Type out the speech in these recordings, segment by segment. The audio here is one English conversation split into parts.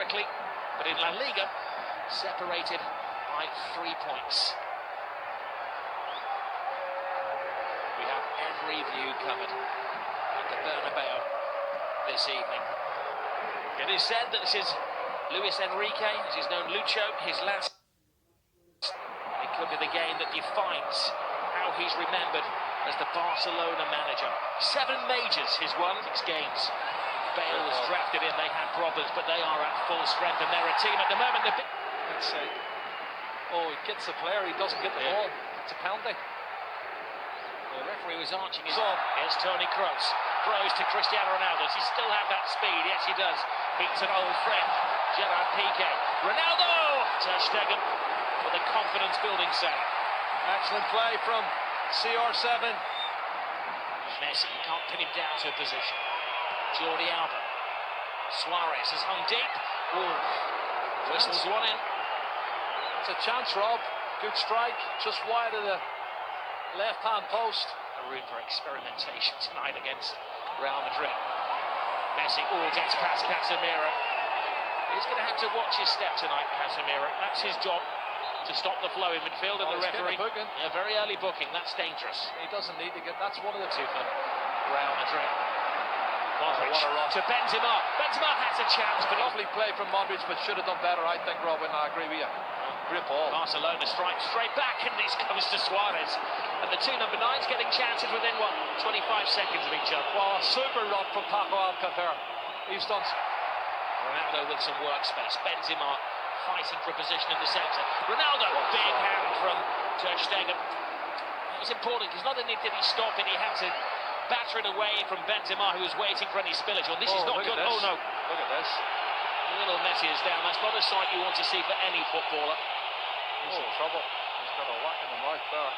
historically, but in La Liga, separated by 3 points. We have every view covered at the Bernabeu this evening. It is said that this is Luis Enrique, as he's known Lucho, his last. It could be the game that defines how he's remembered as the Barcelona manager. 7 majors he's won, 6 games. Bale was drafted in, they had problems, but they are at full strength and they're a team at the moment. Let's say, oh, he gets the player, he doesn't get the ball. It's a penalty. The referee was arching his arm. Here's Toni Kroos. Kroos to Cristiano Ronaldo. Does he still have that speed? Yes, he does. Beats an old friend, Gerard Piqué. Ronaldo! Ter Stegen for the confidence-building save. Excellent play from CR7. Messi, you can't pin him down to a position. Jordi Alba. Suarez has hung deep. Ooh. Whistles one in. It's a chance, Rob. Good strike, just wide of the left-hand post. A room for experimentation tonight against Real Madrid. Messi, gets past Casemiro. He's going to have to watch his step tonight, Casemiro. That's his job, to stop the flow in midfield, and the referee. A very early booking, that's dangerous. He doesn't need to get. That's one of the 2 for Real Madrid. Modric to Benzema. Benzema has a chance, but lovely play from Modric, but should have done better, I think, Robin. I agree with you. Great ball. Barcelona strikes straight back, and this comes to Suarez. And the 2 number 9s getting chances within, 25 seconds of each other. Well, a super run from Paco Alcácer. He's done. Ronaldo with some workspace. Benzema fighting for a position in the centre. Ronaldo, big hand from Ter Stegen. It was important because not only did he stop it, he had to batter it away from Benzema, who was waiting for any spillage. Well, this is not good. Oh no! Look at this. Little Messi is down. That's not a sight you want to see for any footballer. He's in trouble. He's got a whack in the mouth there.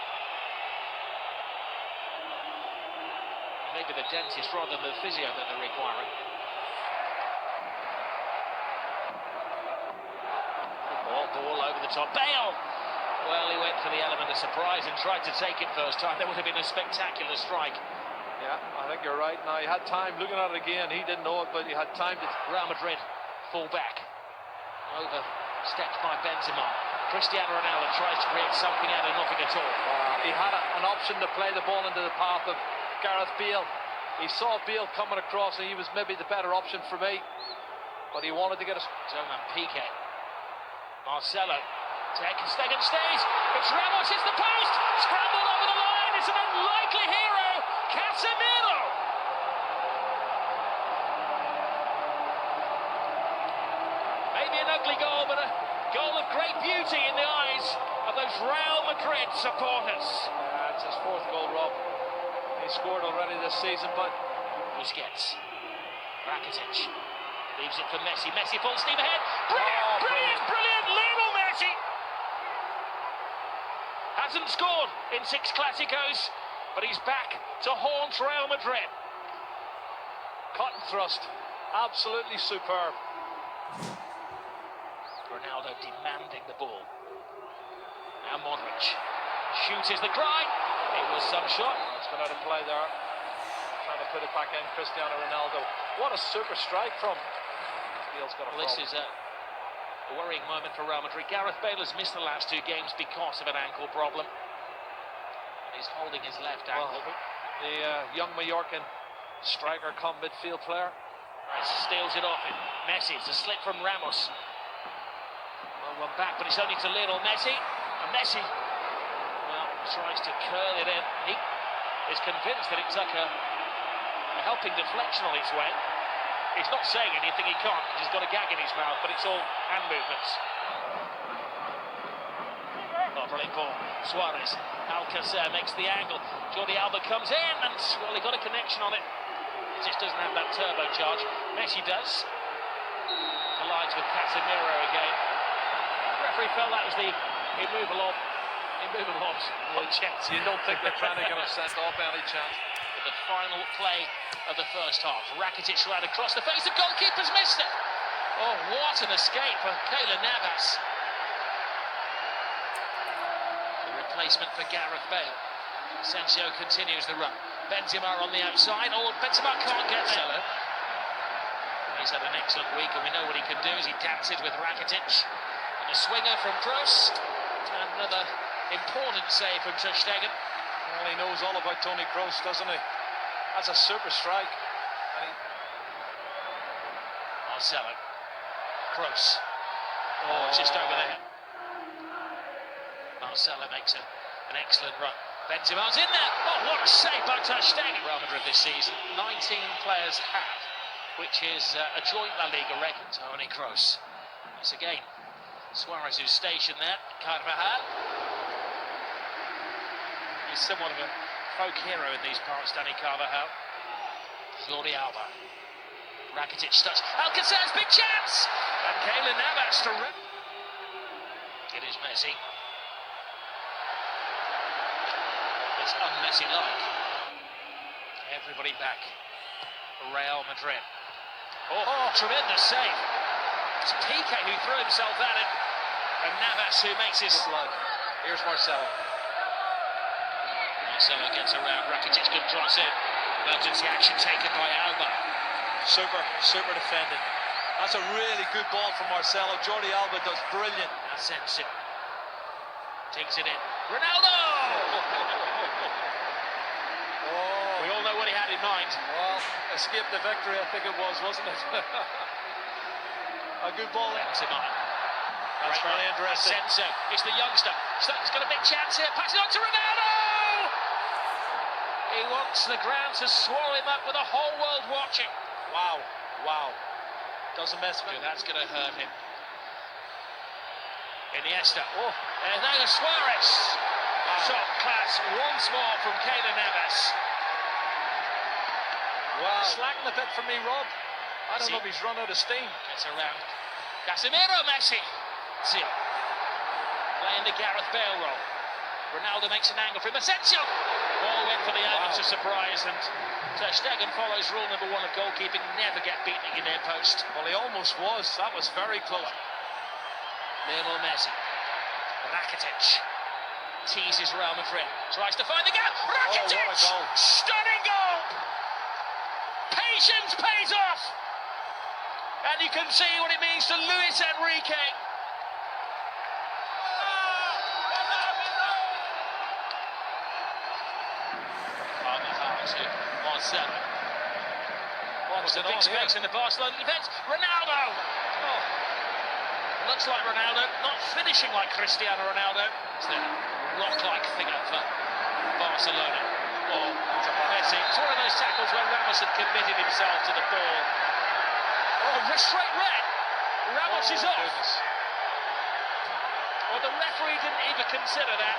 Maybe the dentist rather than the physio that they're requiring. Ball over the top. Bale! Well, he went for the element of surprise and tried to take it first time. There would have been a spectacular strike. Yeah, I think you're right. Now, he had time looking at it again. He didn't know it, but he had time to. Real Madrid fall back. Overstepped by Benzema. Cristiano Ronaldo tries to create something out of nothing at all. He had an option to play the ball into the path of Gareth Bale. He saw Bale coming across, and he was maybe the better option for me. But he wanted to get a. Zoman Piqué. Marcelo. Ter Stegen stays. It's Ramos, it's the post. Scrambled over the line. It's an unlikely hero. Casemiro. Maybe an ugly goal, but a goal of great beauty in the eyes of those Real Madrid supporters. It's his 4th goal, Rob. He scored already this season, but Busquets. Rakitic. Leaves it for Messi. Messi full steam ahead. Brilliant! Lionel Messi! Hasn't scored in 6 Clásicos, but he's back to haunt Real Madrid. Cut and thrust. Absolutely superb. Ronaldo demanding the ball. Now Modric. Shoot is the cry. It was some shot. It's been out of play there. Trying to put it back in, Cristiano Ronaldo. What a super strike from. This is a worrying moment for Real Madrid. Gareth Bale has missed the last 2 games because of an ankle problem. And he's holding his left ankle. The young Mallorcan striker come midfield player. Steals it off. Messi, it's a slip from Ramos. Well, one back, but it's only to Lionel Messi. And Messi, tries to curl it in. He is convinced that it took a helping deflection on its way. He's not saying anything, he can't, because he's got a gag in his mouth, but it's all hand movements. Brilliant ball. Suarez. Alcácer makes the angle. Jordi Alba comes in, and he got a connection on it. He just doesn't have that turbocharge. Messi does. Collides with Casemiro again. The referee felt that was the immovable no chance. You don't think they're trying to get him sent off any chance? But the final play of the first half. Rakitic right across the face. The goalkeeper's missed it. Oh, what an escape for Keylor Navas. The replacement for Gareth Bale. Asensio continues the run. Benzema on the outside. Oh, Benzema can't get there. He He's had an excellent week, and we know what he can do as he dances with Rakitic. And a swinger from Kroos. And another important save from Ter Stegen. Well, he knows all about Toni Kroos, doesn't he? That's a super strike. Marcelo. Kroos. Oh, just over there. Marcelo makes an excellent run. Benzema's in there. Oh, what a save by Ter Stegen. Real Madrid this season, 19 players have, which is a joint La Liga record. Toni Kroos. Once again, Suarez who's stationed there. Carvajal. He's somewhat of a folk hero in these parts, Dani Carvajal. Jordi Alba. Rakitic starts. Alcacer's big chance! And Keylor Navas to rip. It is Messi. It's un-Messi-like. Everybody back. Real Madrid. Oh, tremendous save. It's Piqué who threw himself at it. And Navas who makes his... Here's Marcelo. Marcelo gets around. Rakitic good cross in. Emergency action taken by Alba. Super defended. That's a really good ball from Marcelo. Jordi Alba does brilliant. Asensio. Takes it in. Ronaldo! We all know what he had in mind. Well, escape the victory, I think it was, wasn't it? A good ball. Benzema. That's very interesting. Asensio is the youngster. He's got a big chance here. Passes on to Ronaldo! He wants the ground to swallow him up with the whole world watching. Wow. Doesn't mess with him. That's going to hurt him. Iniesta. Oh, and now Suarez. Top class once more from Keylor Navas. Wow. Slacking a bit for me, Rob. I don't know if he's run out of steam. Gets around. Casemiro, Messi. Zio. Playing the Gareth Bale role. Ronaldo makes an angle for him. Asensio. Ball went for the elements of surprise, and Ter Stegen follows rule number 1 of goalkeeping: never get beaten at your near post. Well, he almost was. That was very close. Lionel Messi. Rakitic teases Real Madrid. Tries to find the gap. Rakitic! Oh, what a goal. Stunning goal! Patience pays off! And you can see what it means to Luis Enrique. Marcelo. What's the big space in the Barcelona defence? Ronaldo! Oh. Looks like Ronaldo, not finishing like Cristiano Ronaldo. It's the rock-like figure for Barcelona. Oh, Messi. It's one of those tackles where Ramos had committed himself to the ball. Oh, straight red. Ramos is off. Goodness. Well, the referee didn't even consider that.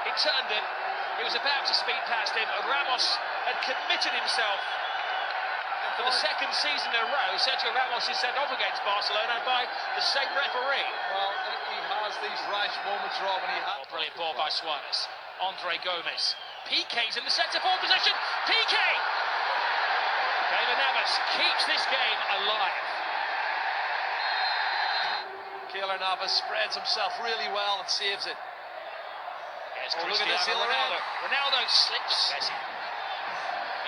He turned it. He was about to speed past him. Ramos had committed himself. And for the second season in a row, Sergio Ramos is sent off against Barcelona by the same referee. Well, he has these rash moments, Rob, and he has. Brilliant ball by Suarez. Andre Gomez. Piqué's in the centre-forward position. Piqué! Keylor Navas keeps this game alive. Keylor Navas spreads himself really well and saves it. Oh, look at this, Ronaldo. Ronaldo slips. Messi.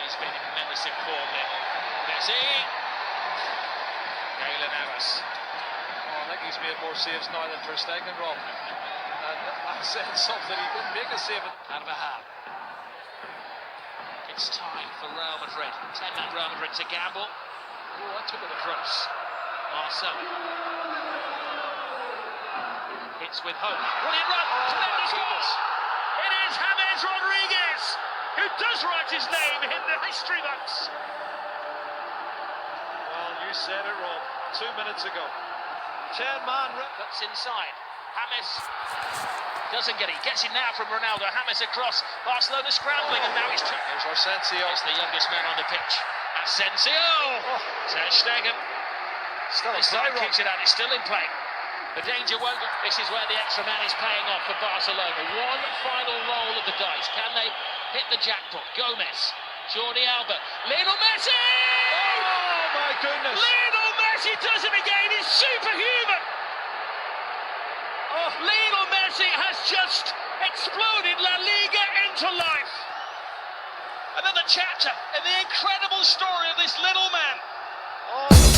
He's been in tremendous form there. Messi. Keylor Navas. Oh, I think he's made more saves now than Ter Stegen, Rob. And I said something, he didn't make a save. Carvajal. It's time for Real Madrid. 10-man Real Madrid to gamble. Oh, that took it across. Marcelo. Hits with hope. Brilliant run. Tremendous goal. It is James Rodriguez who does write his name in the history books. Well, you said it, Rob. 2 minutes ago. 10-man. Cuts inside. James doesn't get it. Gets it now from Ronaldo. James across. Barcelona scrambling, and now he's... There's Asensio. It's the youngest man on the pitch. Asensio! Ter Stegen. This time kicks it out. It's still in play. The danger won't go. This is where the extra man is paying off for Barcelona. One final roll of the dice. Can they hit the jackpot? Gomez, Jordi Alba, Lionel Messi! Oh my goodness! Lionel Messi does it again. He's superhuman. Oh, Lionel Messi has just exploded La Liga into life. chapter in the incredible story of this little man. Oh.